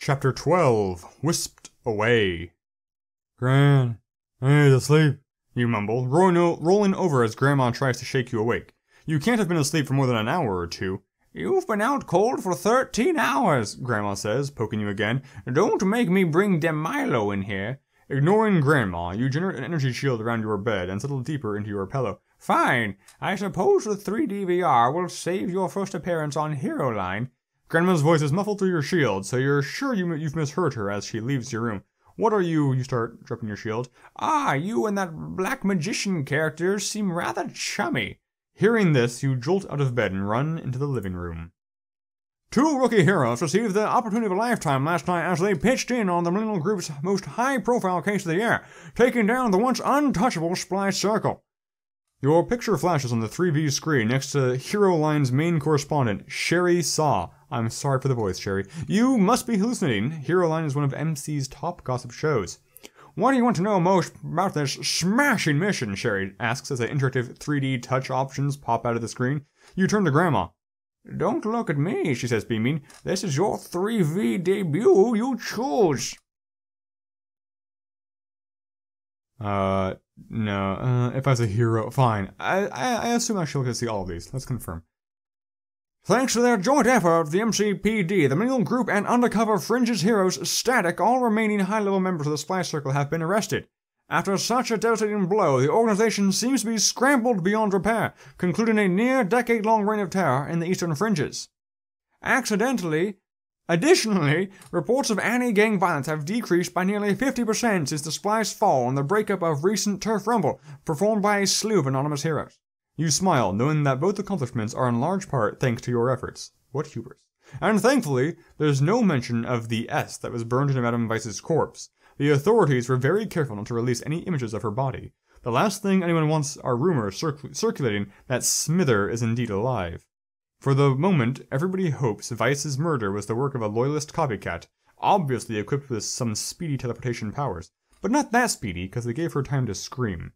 Chapter 12. Whisked Away. Gran, I need to sleep, you mumble, rolling over as Grandma tries to shake you awake. You can't have been asleep for more than an hour or two. You've been out cold for 13 hours, Grandma says, poking you again. Don't make me bring dem Milo in here. Ignoring Grandma, you generate an energy shield around your bed and settle deeper into your pillow. Fine, I suppose the 3D VR will save your first appearance on Hero Line. Grandma's voice is muffled through your shield, so you're sure you've misheard her as she leaves your room. What are you? You start dropping your shield. Ah, you and that black magician character seem rather chummy. Hearing this, you jolt out of bed and run into the living room. Two rookie heroes received the opportunity of a lifetime last night as they pitched in on the Millennial Group's most high-profile case of the year, taking down the once untouchable Splice Circle. Your picture flashes on the 3V screen next to Hero Line's main correspondent, Sherry Saw. I'm sorry for the voice, Sherry. You must be hallucinating. Hero Line is one of MC's top gossip shows. What do you want to know most about this smashing mission? Sherry asks as the interactive 3D touch options pop out of the screen. You turn to Grandma. Don't look at me, she says, beaming. This is your 3V debut. You choose. No, if I was a hero, fine. I assume I shall get to see all of these. Let's confirm. Thanks to their joint effort, the MCPD, the Millennial Group, and undercover Fringe's heroes, Static, all remaining high-level members of the Splice Circle have been arrested. After such a devastating blow, the organization seems to be scrambled beyond repair, concluding a near-decade-long reign of terror in the Eastern Fringes. Additionally, reports of anti-gang violence have decreased by nearly 50% since the Splice fall and the breakup of recent Turf Rumble, performed by a slew of anonymous heroes. You smile, knowing that both accomplishments are in large part thanks to your efforts. What hubris. And thankfully, there's no mention of the S that was burned into Madame Vice's corpse. The authorities were very careful not to release any images of her body. The last thing anyone wants are rumors circulating that Smither is indeed alive. For the moment, everybody hopes Vice's murder was the work of a loyalist copycat, obviously equipped with some speedy teleportation powers. But not that speedy, because they gave her time to scream.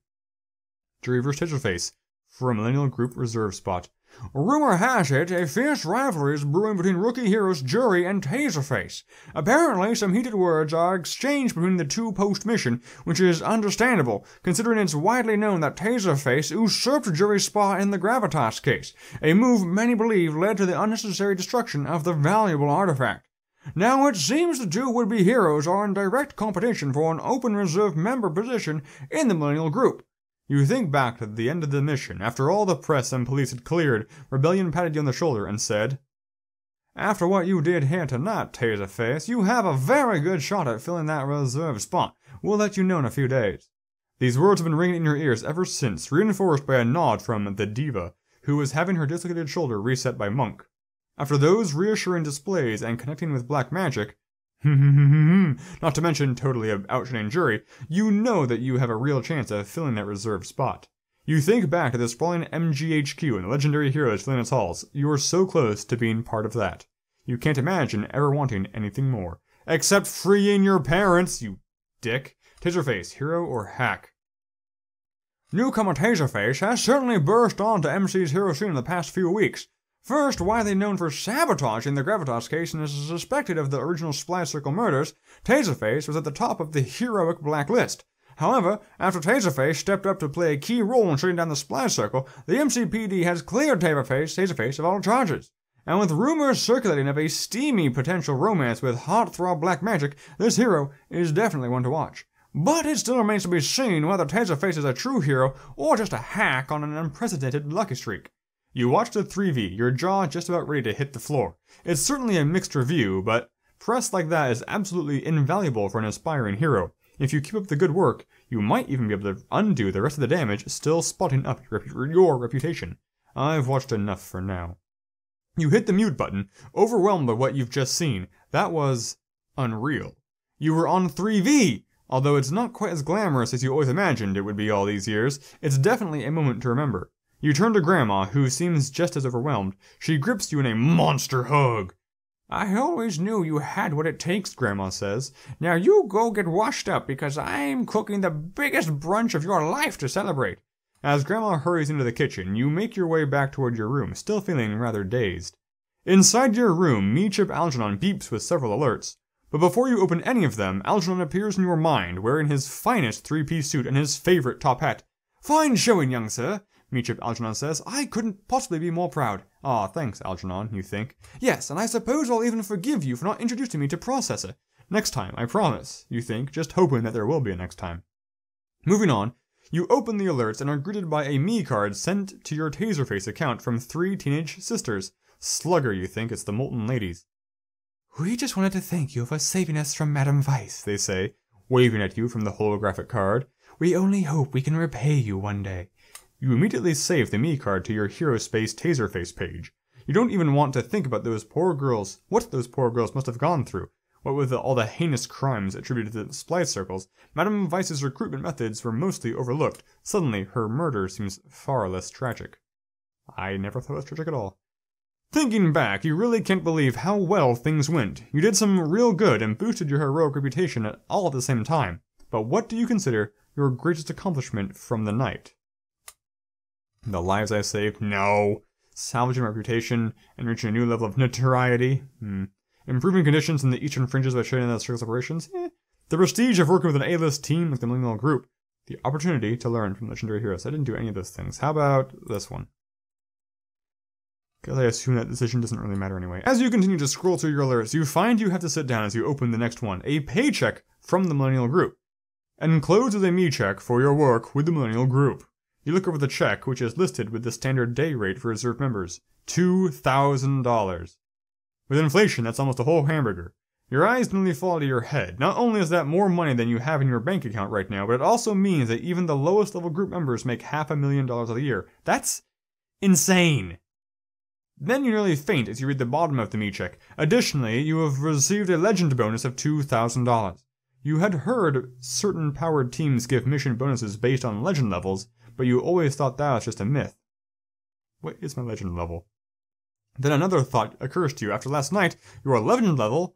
To reverse Taserface, for a Millennial Group reserve spot. Rumor has it, a fierce rivalry is brewing between rookie heroes Jury and Taserface. Apparently, some heated words are exchanged between the two post-mission, which is understandable, considering it's widely known that Taserface usurped Jury's spot in the Gravitas case, a move many believe led to the unnecessary destruction of the valuable artifact. Now it seems the two would-be heroes are in direct competition for an open reserve member position in the Millennial Group. You think back to the end of the mission, after all the press and police had cleared, Rebellion patted you on the shoulder and said, After what you did here tonight, Taserface, you have a very good shot at filling that reserve spot. We'll let you know in a few days. These words have been ringing in your ears ever since, reinforced by a nod from the Diva, who was having her dislocated shoulder reset by Monk. After those reassuring displays and connecting with black magic, not to mention totally outshining Jury, you know that you have a real chance of filling that reserved spot. You think back to the sprawling MGHQ and the legendary heroes filling its halls. You are so close to being part of that. You can't imagine ever wanting anything more. Except freeing your parents, you dick. Taserface, hero or hack? Newcomer Taserface has certainly burst onto MC's hero scene in the past few weeks. First, widely known for sabotaging the Gravitas case and is suspected of the original Splice Circle murders, Taserface was at the top of the heroic blacklist. However, after Taserface stepped up to play a key role in shutting down the Splice Circle, the MCPD has cleared Taserface of all charges. And with rumors circulating of a steamy potential romance with heartthrob black magic, this hero is definitely one to watch. But it still remains to be seen whether Taserface is a true hero or just a hack on an unprecedented lucky streak. You watch the 3V, your jaw just about ready to hit the floor. It's certainly a mixed review, but press like that is absolutely invaluable for an aspiring hero. If you keep up the good work, you might even be able to undo the rest of the damage, still spotting up your reputation. I've watched enough for now. You hit the mute button, overwhelmed by what you've just seen. That was unreal. You were on 3V! Although it's not quite as glamorous as you always imagined it would be all these years, it's definitely a moment to remember. You turn to Grandma, who seems just as overwhelmed. She grips you in a monster hug. I always knew you had what it takes, Grandma says. Now you go get washed up because I'm cooking the biggest brunch of your life to celebrate. As Grandma hurries into the kitchen, you make your way back toward your room, still feeling rather dazed. Inside your room, Meechip Algernon beeps with several alerts. But before you open any of them, Algernon appears in your mind, wearing his finest three-piece suit and his favorite top hat. "Fine showing, young sir," Midship Algernon says. "I couldn't possibly be more proud." "Aw, thanks, Algernon," you think. "Yes, and I suppose I'll even forgive you for not introducing me to Processor. Next time, I promise," you think, just hoping that there will be a next time. Moving on, you open the alerts and are greeted by a me card sent to your Taserface account from 3 teenage sisters. Slugger, you think, it's the Molten Ladies. "We just wanted to thank you for saving us from Madame Vice," they say, waving at you from the holographic card. "We only hope we can repay you one day." You immediately save the me card to your Hero Space Taserface page. You don't even want to think about those poor girls, what those poor girls must have gone through. What with all the heinous crimes attributed to the Splice Circles, Madame Vice's recruitment methods were mostly overlooked. Suddenly, her murder seems far less tragic. I never thought it was tragic at all. Thinking back, you really can't believe how well things went. You did some real good and boosted your heroic reputation all at the same time. But what do you consider your greatest accomplishment from the night? The lives I saved? No. Salvaging my reputation and reaching a new level of notoriety? Improving conditions in the Eastern Fringes by shutting down the circus operations? The prestige of working with an A-list team like the Millennial Group? The opportunity to learn from legendary heroes? I didn't do any of those things. How about this one? Because I assume that decision doesn't really matter anyway. As you continue to scroll through your alerts, you find you have to sit down as you open the next one. A paycheck from the Millennial Group. Enclosed is a me check for your work with the Millennial Group. You look over the check, which is listed with the standard day rate for reserved members. $2,000. With inflation, that's almost a whole hamburger. Your eyes nearly fall to your head. Not only is that more money than you have in your bank account right now, but it also means that even the lowest level group members make $500,000 a year. That's insane. Then you nearly faint as you read the bottom of the me check. Additionally, you have received a legend bonus of $2,000. You had heard certain powered teams give mission bonuses based on legend levels, but you always thought that was just a myth. What is my legend level? Then another thought occurs to you. After last night, your legend level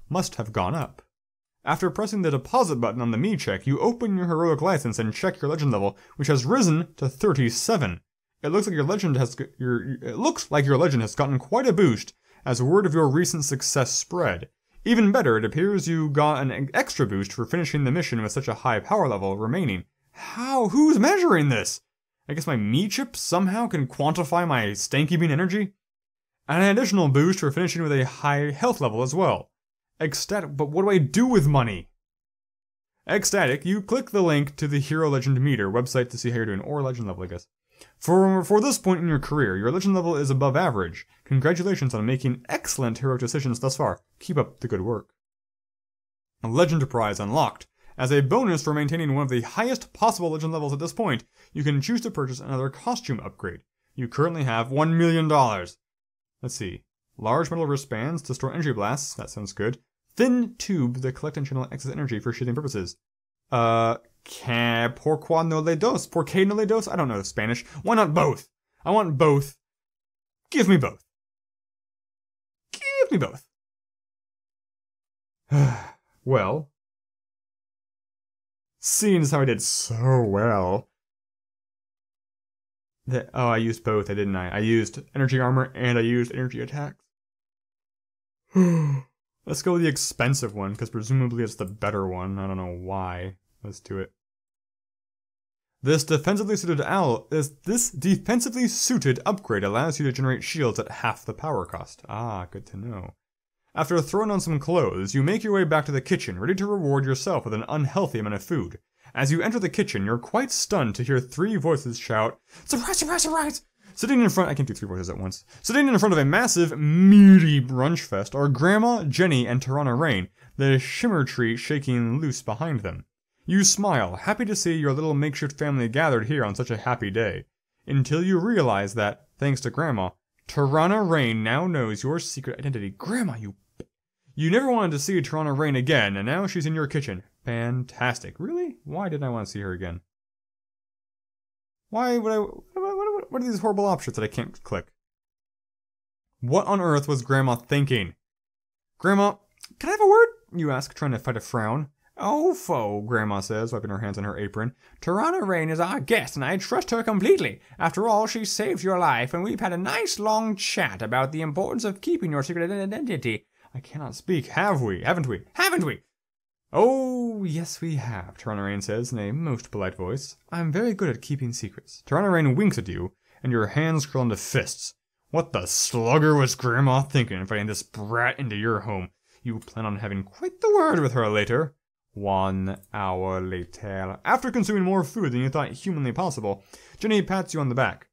must have gone up. After pressing the deposit button on the me check, you open your heroic license and check your legend level, which has risen to 37. It looks like your legend has gotten quite a boost as word of your recent success spread. Even better, it appears you got an extra boost for finishing the mission with such a high power level remaining. How? Who's measuring this? I guess my me chip somehow can quantify my stanky bean energy? And an additional boost for finishing with a high health level as well. Ecstatic, but what do I do with money? Ecstatic, you click the link to the Hero Legend Meter website to see how you're doing, or legend level, I guess. For this point in your career, your legend level is above average. Congratulations on making excellent heroic decisions thus far. Keep up the good work. A legend prize unlocked. As a bonus for maintaining one of the highest possible legend levels at this point, you can choose to purchase another costume upgrade. You currently have $1 million. Let's see. Large metal wristbands to store energy blasts. That sounds good. Thin tube that collect and channel excess energy for shielding purposes. ¿Por qué no le dos? ¿Por qué no le dos? I don't know Spanish. Why not both? I want both. Give me both. Give me both. Well, seeing as how I did so well. I used both, didn't I? I used energy armor and I used energy attacks. Let's go with the expensive one, because presumably it's the better one. I don't know why. Let's do it. This defensively suited upgrade allows you to generate shields at half the power cost. Ah, good to know. After throwing on some clothes, you make your way back to the kitchen, ready to reward yourself with an unhealthy amount of food. As you enter the kitchen, you're quite stunned to hear 3 voices shout, "Surprise, surprise, surprise!" Sitting in front, I can't do 3 voices at once. Sitting in front of a massive, meaty brunch fest are Grandma, Jenny, and Tarana Rain, the shimmer tree shaking loose behind them. You smile, happy to see your little makeshift family gathered here on such a happy day. Until you realize that, thanks to Grandma, Tarana Rain now knows your secret identity. Grandma, you never wanted to see Tarana Rain again, and now she's in your kitchen. Fantastic. Really? Why didn't I want to see her again? Why would I... What are these horrible options that I can't click? What on earth was Grandma thinking? Grandma, can I have a word? You ask, trying to fight a frown. Oh, foe, Grandma says, wiping her hands on her apron. Tarana Rain is our guest, and I trust her completely. After all, she saved your life, and we've had a nice long chat about the importance of keeping your secret identity. I cannot speak. Have we? Haven't we? Haven't we? Oh, yes we have, Tyrannorain says in a most polite voice. I'm very good at keeping secrets. Tyrannorain winks at you, and your hands curl into fists. What the slugger was Grandma thinking inviting this brat into your home? You plan on having quite the word with her later. 1 hour later. After consuming more food than you thought humanly possible, Jenny pats you on the back.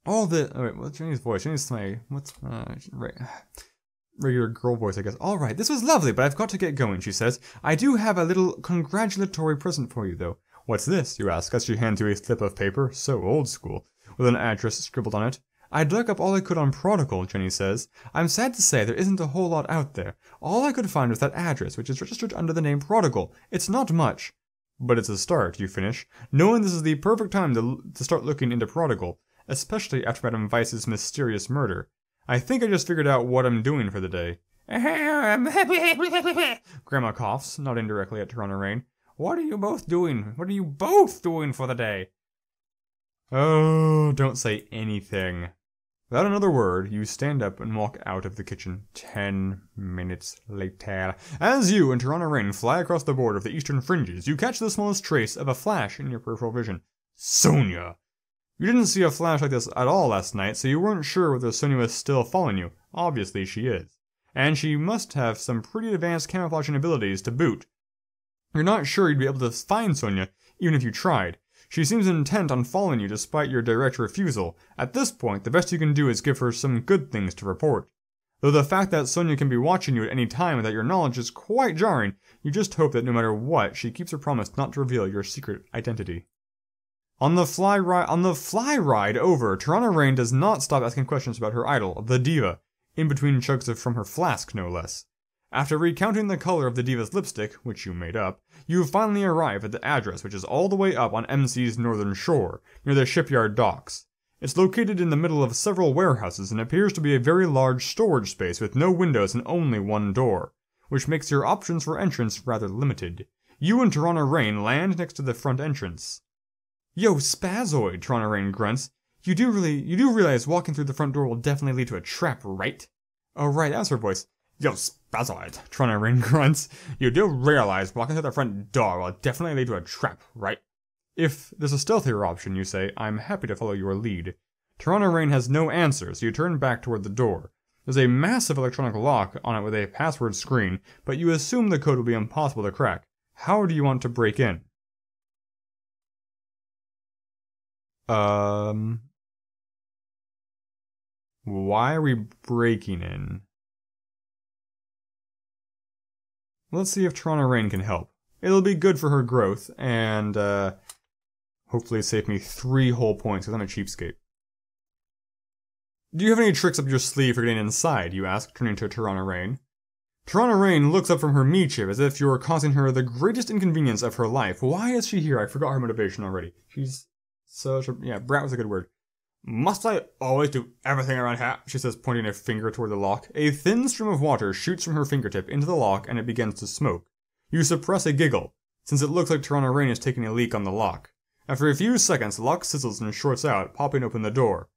What's Jenny's voice? Jenny's my, regular girl voice, I guess. Alright, this was lovely, but I've got to get going, she says. I do have a little congratulatory present for you, though. What's this, you ask, as she hands you a slip of paper, so old school, with an address scribbled on it. I'd dug up all I could on Prodigy, Jenny says. I'm sad to say there isn't a whole lot out there. All I could find was that address, which is registered under the name Prodigy. It's not much. But it's a start, you finish, knowing this is the perfect time to start looking into Prodigy, especially after Madame Weiss's mysterious murder. I think I just figured out what I'm doing for the day. Grandma coughs, nodding directly at Tyrannorain. What are you both doing? What are you both doing for the day? Oh, don't say anything. Without another word, you stand up and walk out of the kitchen. 10 minutes later. As you and Tyrannorain fly across the border of the eastern fringes, you catch the smallest trace of a flash in your peripheral vision. Sonia! You didn't see a flash like this at all last night, so you weren't sure whether Sonia was still following you. Obviously she is. And she must have some pretty advanced camouflaging abilities to boot. You're not sure you'd be able to find Sonia, even if you tried. She seems intent on following you despite your direct refusal. At this point, the best you can do is give her some good things to report. Though the fact that Sonia can be watching you at any time without your knowledge is quite jarring, you just hope that no matter what, she keeps her promise not to reveal your secret identity. On the fly ride over, Tyrannorain does not stop asking questions about her idol, the diva, in between chugs from her flask, no less. After recounting the color of the diva's lipstick, which you made up, you finally arrive at the address, which is all the way up on MC's northern shore, near the shipyard docks. It's located in the middle of several warehouses and appears to be a very large storage space with no windows and only one door, which makes your options for entrance rather limited. You and Tyrannorain land next to the front entrance. Yo, Spazoid, Tyrannorain grunts. You do realize walking through the front door will definitely lead to a trap, right? Oh, right, that's her voice. Yo, Spazoid, Tyrannorain grunts. You do realize walking through the front door will definitely lead to a trap, right? If there's a stealthier option, you say, I'm happy to follow your lead. Tyrannorain has no answer, so you turn back toward the door. There's a massive electronic lock on it with a password screen, but you assume the code will be impossible to crack. How do you want to break in? Why are we breaking in? Let's see if Tyrannorain can help. It'll be good for her growth, and, hopefully save me 3 whole points, because I'm a cheapskate. Do you have any tricks up your sleeve for getting inside, you ask, turning to Tyrannorain. Tyrannorain looks up from her meat chip as if you were causing her the greatest inconvenience of her life. Why is she here? I forgot her motivation already. She's such a... yeah, brat was a good word. Must I always do everything around here? She says, pointing a finger toward the lock. A thin stream of water shoots from her fingertip into the lock and it begins to smoke. You suppress a giggle, since it looks like Tyrannorain is taking a leak on the lock. After a few seconds, the lock sizzles and shorts out, popping open the door.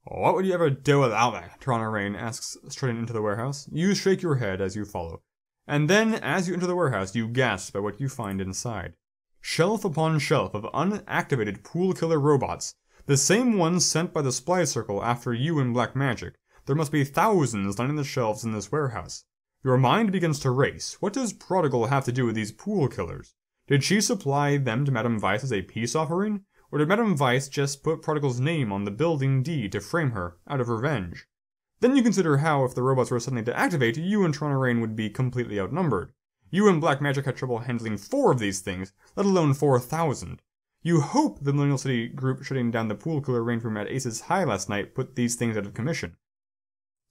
What would you ever do without me? Tyrannorain asks, strutting into the warehouse. You shake your head as you follow. And then, as you enter the warehouse, you gasp at what you find inside. Shelf upon shelf of unactivated pool killer robots. The same ones sent by the Supply Circle after you in Black Magic. There must be thousands lining the shelves in this warehouse. Your mind begins to race. What does Prodigy have to do with these pool killers? Did she supply them to Madame Weiss as a peace offering? Or did Madame Weiss just put Prodigy's name on the building deed to frame her, out of revenge? Then you consider how, if the robots were suddenly to activate, you and Tyrannorain would be completely outnumbered. You and Black Magic had trouble handling 4 of these things, let alone 4,000. You hope the Millennial City group shutting down the pool killer range room at Ace's High last night put these things out of commission.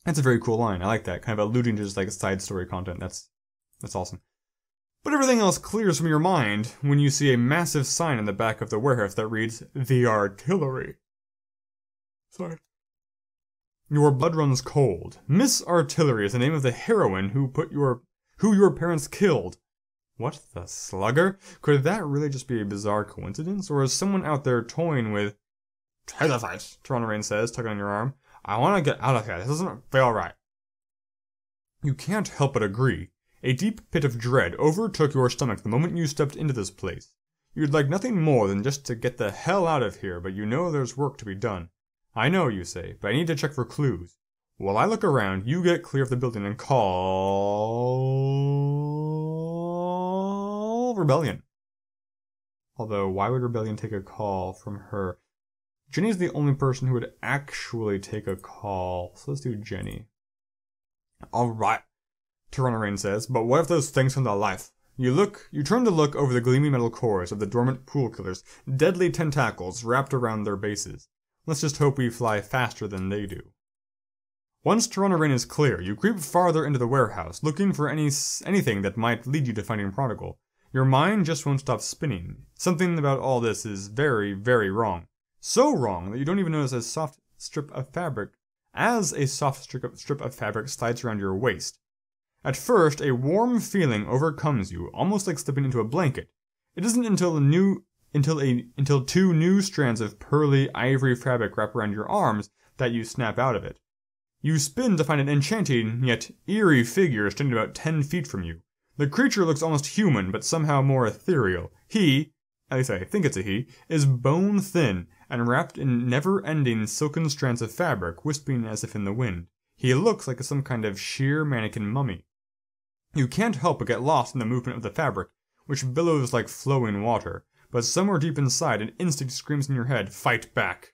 That's a very cool line. I like that. Kind of alluding to just like side story content. That's awesome. But everything else clears from your mind when you see a massive sign in the back of the warehouse that reads, The Artillery. Sorry. Your blood runs cold. Miss Artillery is the name of the heroine who your parents killed. What the slugger? Could that really just be a bizarre coincidence? Or is someone out there toying with... Tyrannorain says, tugging on your arm. I want to get out of here. This doesn't feel right. You can't help but agree. A deep pit of dread overtook your stomach the moment you stepped into this place. You'd like nothing more than just to get the hell out of here, but you know there's work to be done. I know, you say, but I need to check for clues. While I look around, you get clear of the building and call... Rebellion. Although, why would Rebellion take a call from her? Jenny's the only person who would actually take a call, so let's do Jenny. Alright, Tyrannorain says, but what if those things come to life? You turn to look over the gleaming metal cores of the dormant pool killers, deadly tentacles wrapped around their bases. Let's just hope we fly faster than they do. Once Tyrannorain is clear, you creep farther into the warehouse, looking for anything that might lead you to finding Prodigal. Your mind just won't stop spinning. Something about all this is very, very wrong. So wrong that you don't even notice a soft strip of fabric slides around your waist. At first, a warm feeling overcomes you, almost like slipping into a blanket. It isn't until two new strands of pearly ivory fabric wrap around your arms that you snap out of it. You spin to find an enchanting yet eerie figure standing about 10 feet from you. The creature looks almost human, but somehow more ethereal. He, at least I think it's a he, is bone thin and wrapped in never-ending silken strands of fabric, wisping as if in the wind. He looks like some kind of sheer mannequin mummy. You can't help but get lost in the movement of the fabric, which billows like flowing water, but somewhere deep inside an instinct screams in your head, fight back.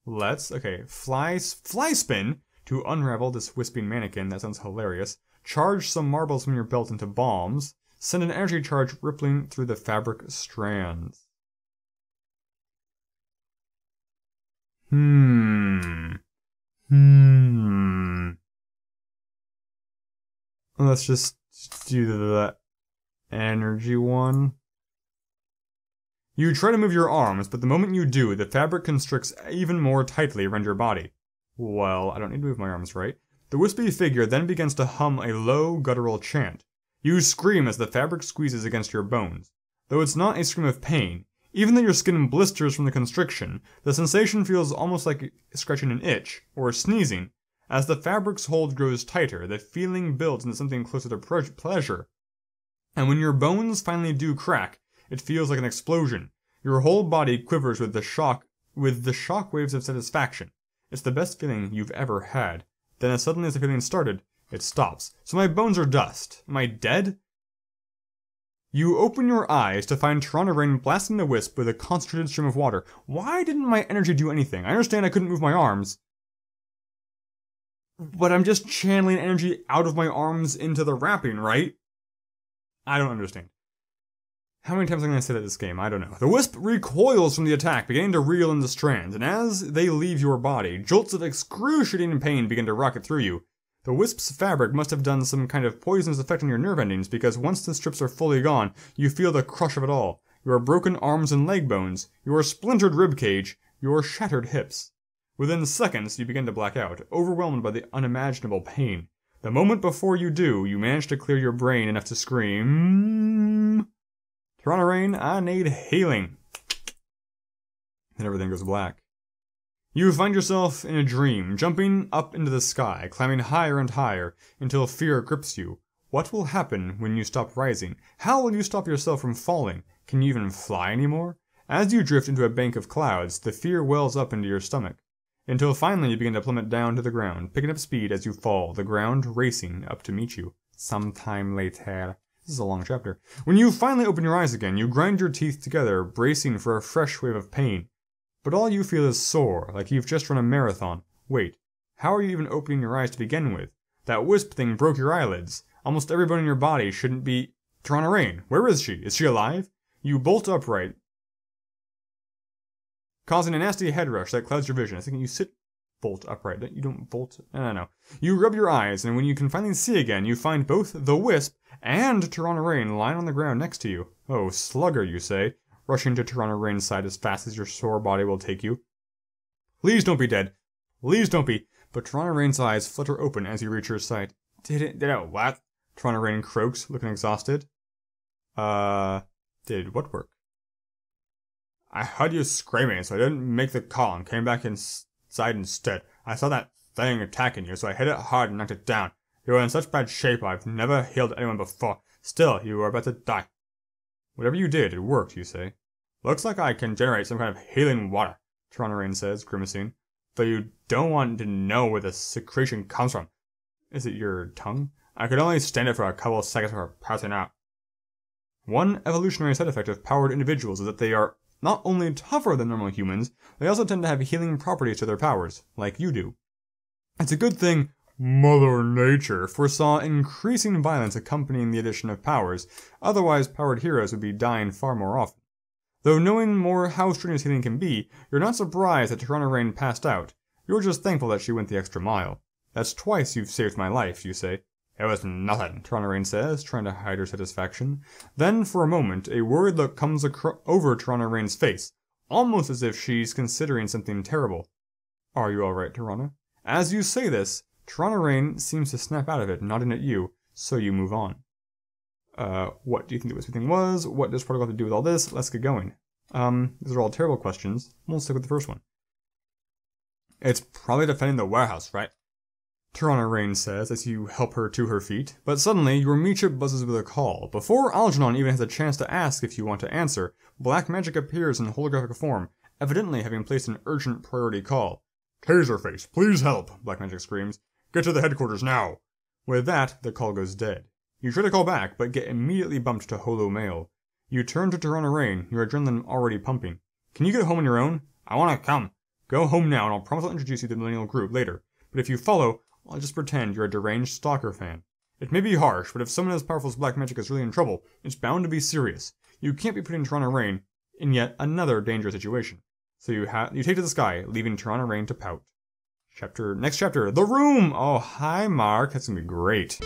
Fly spin to unravel this wisping mannequin, that sounds hilarious. Charge some marbles from your belt into bombs. Send an energy charge rippling through the fabric strands. Let's just do the energy one. You try to move your arms, but the moment you do, the fabric constricts even more tightly around your body. Well, I don't need to move my arms, right? The wispy figure then begins to hum a low, guttural chant. You scream as the fabric squeezes against your bones. Though it's not a scream of pain, even though your skin blisters from the constriction, the sensation feels almost like scratching an itch, or sneezing. As the fabric's hold grows tighter, the feeling builds into something closer to pleasure. And when your bones finally do crack, it feels like an explosion. Your whole body quivers with the shock waves of satisfaction. It's the best feeling you've ever had. Then as suddenly as the feeling started, it stops. So my bones are dust. Am I dead? You open your eyes to find Tyrannorain blasting the wisp with a concentrated stream of water. Why didn't my energy do anything? I understand I couldn't move my arms, but I'm just channeling energy out of my arms into the wrapping, right? I don't understand. How many times am I going to say that this game? I don't know. The wisp recoils from the attack, beginning to reel into strands, and as they leave your body, jolts of excruciating pain begin to rocket through you. The wisp's fabric must have done some kind of poisonous effect on your nerve endings, because once the strips are fully gone, you feel the crush of it all. Your broken arms and leg bones, your splintered ribcage, your shattered hips. Within seconds, you begin to black out, overwhelmed by the unimaginable pain. The moment before you do, you manage to clear your brain enough to scream, Tyrannorain, I need healing. Then everything goes black. You find yourself in a dream, jumping up into the sky, climbing higher and higher, until fear grips you. What will happen when you stop rising? How will you stop yourself from falling? Can you even fly anymore? As you drift into a bank of clouds, the fear wells up into your stomach, until finally you begin to plummet down to the ground, picking up speed as you fall, the ground racing up to meet you. Sometime later. This is a long chapter. When you finally open your eyes again, you grind your teeth together, bracing for a fresh wave of pain. But all you feel is sore, like you've just run a marathon. Wait, how are you even opening your eyes to begin with? That wisp thing broke your eyelids. Almost every bone in your body shouldn't be... Tyrannorain, where is she? Is she alive? You bolt upright, causing a nasty head rush that clouds your vision. I think you sit bolt upright. You don't bolt... I don't know. You rub your eyes, and when you can finally see again, you find both the wisp and Tyrannorain lying on the ground next to you. Oh, slugger, you say, rushing to Tyrannorain's side as fast as your sore body will take you. Please don't be dead. Please don't be. But Tyrannorain's eyes flutter open as you reach your side. Did it what? Tyrannorain croaks, looking exhausted. Did what work? I heard you screaming, so I didn't make the call and came back inside instead. I saw that thing attacking you, so I hit it hard and knocked it down. You are in such bad shape I've never healed anyone before. Still, you are about to die. Whatever you did, it worked, you say. Looks like I can generate some kind of healing water, Toronto says, grimacing. Though you don't want to know where the secretion comes from. Is it your tongue? I could only stand it for a couple of seconds before passing out. One evolutionary side effect of powered individuals is that they are not only tougher than normal humans, they also tend to have healing properties to their powers, like you do. It's a good thing Mother Nature foresaw increasing violence accompanying the addition of powers, otherwise powered heroes would be dying far more often. Though knowing more how strenuous healing can be, you're not surprised that Toronto Rain passed out. You're just thankful that she went the extra mile. That's twice you've saved my life, you say. It was nothing, Toronto Rain says, trying to hide her satisfaction. Then, for a moment, a worried look comes over Toronto Rain's face, almost as if she's considering something terrible. Are you alright, Toronto? As you say this, Toronto Rain seems to snap out of it, nodding at you, so you move on. What do you think the whisper thing was? What does Protocol have to do with all this? Let's get going. These are all terrible questions. We'll stick with the first one. It's probably defending the warehouse, right? Toronto Rain says as you help her to her feet, but suddenly your meat-chip buzzes with a call. Before Algernon even has a chance to ask if you want to answer, black magic appears in holographic form, evidently having placed an urgent priority call. Taserface, please help, Black Magic screams. Get to the headquarters now. With that, the call goes dead. You try to call back, but get immediately bumped to holo mail. You turn to Toronto Rain, your adrenaline already pumping. Can you get home on your own? I want to come. Go home now and I'll promise I'll introduce you to the Millennial Group later. But if you follow, I'll just pretend you're a deranged stalker fan. It may be harsh, but if someone as powerful as Black Magic is really in trouble, it's bound to be serious. You can't be putting Toronto Rain in yet another dangerous situation. So you take to the sky, leaving Toronto Rain to pout. Next chapter, The Room! Oh, hi Mark, that's gonna be great.